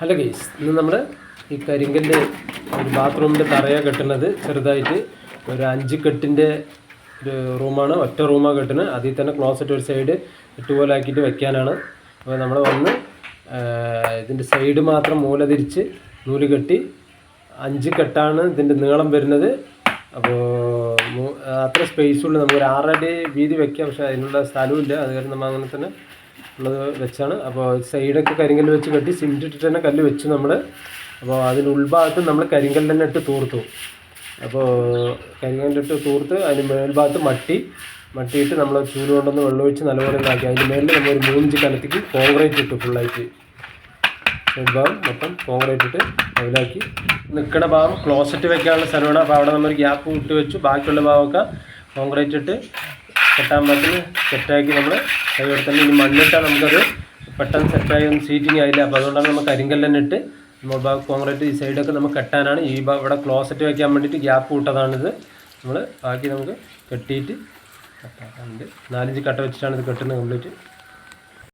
Hello guys, ഇന്ന് നമ്മൾ ഈ കരിങ്കല്ല് ഒരു ബാത്റൂമിൻ്റെ തറയാണ് കെട്ടുന്നത്. ചെറുതായിട്ട് ഒരു 5 കെട്ടിൻ്റെ ഒരു റൂമാണ്, ഒറ്റ റൂമാണ് കെട്ടുന്നത്. അതിൽ തന്നെ ക്ലോസറ്റ് ഒരു സൈഡ് 8 പോലെ ആക്കിയിട്ട് വെക്കാനാണ്. അപ്പോൾ നമ്മൾ വന്ന് ഇതിൻ്റെ സൈഡ് മാത്രം മൂല തിരിച്ച് നൂല് കെട്ടി 5 കെട്ടാണ് ഇതിൻ്റെ നീളം വരുന്നത്. അപ്പോൾ അത്ര സ്പേസുള്ളൂ, നമുക്കൊരു 6 അടി വീതി വെക്കാം. പക്ഷേ അതിനുള്ള സ്ഥലമില്ല, അത് കാരണം നമ്മൾ അങ്ങനെ തന്നെ ഉള്ളത് വെച്ചാണ്. അപ്പോൾ സൈഡൊക്കെ കരിങ്കല്ല് വെച്ച് കെട്ടി സിമെൻറ്റ് ഇട്ടിട്ട് തന്നെ കല്ല് വെച്ചു നമ്മൾ. അപ്പോൾ അതിൻ്റെ ഉൾഭാഗത്ത് നമ്മൾ കരിങ്കല്ല് തന്നെ ഇട്ട് തൂർത്തു. അപ്പോൾ കരിങ്കല്ലിട്ട് തൂർത്ത് അതിന് മേൽഭാഗത്ത് മട്ടിയിട്ട് നമ്മൾ ചൂല് കൊണ്ടൊന്ന് വെള്ളമൊഴിച്ച് നല്ലപോലെ ഉണ്ടാക്കി. അതിൻ്റെ മേലിൽ നമ്മൾ ഒരു 3 ഇഞ്ച് കനത്തിക്ക് കോൺക്രീറ്റ് ഇട്ടു. ഫുള്ളായിട്ട് ഭാഗം മൊത്തം കോൺക്രീറ്റ് ഇട്ട് അതിലാക്കി. നിൽക്കുന്ന ഭാഗം ക്ലോസറ്റ് വെക്കാനുള്ള സ്ഥലമാണ്. അപ്പോൾ അവിടെ നമ്മൾ ഗ്യാപ്പ് ഇട്ട് വെച്ചു. ബാക്കിയുള്ള ഭാഗമൊക്കെ കോൺക്രീറ്റ് ഇട്ട് കെട്ടാൻ പാകത്തിന് സെറ്റാക്കി നമ്മൾ കൈയോടെ തന്നെ. ഇനി മണ്ണിട്ടാൽ നമുക്കത് പെട്ടെന്ന് സെറ്റായി ഒന്നും സീറ്റിങ് ആയില്ല. അപ്പോൾ അതുകൊണ്ടാണ് നമ്മൾ കരിങ്കല്ല് തന്നെ ഇട്ട് നമ്മൾ കോൺക്രീറ്റ് ഈ സൈഡൊക്കെ നമുക്ക് കെട്ടാനാണ്. ഈ ഇവിടെ ക്ലോസറ്റ് വയ്ക്കാൻ വേണ്ടിയിട്ട് ഗ്യാപ്പ് വിട്ടതാണിത്. നമ്മൾ ബാക്കി നമുക്ക് കെട്ടിയിട്ട് കെട്ടാറുണ്ട്. 4 ഇഞ്ച് കട്ട വെച്ചിട്ടാണ് ഇത് കെട്ടുന്നത് കംപ്ലീറ്റ്.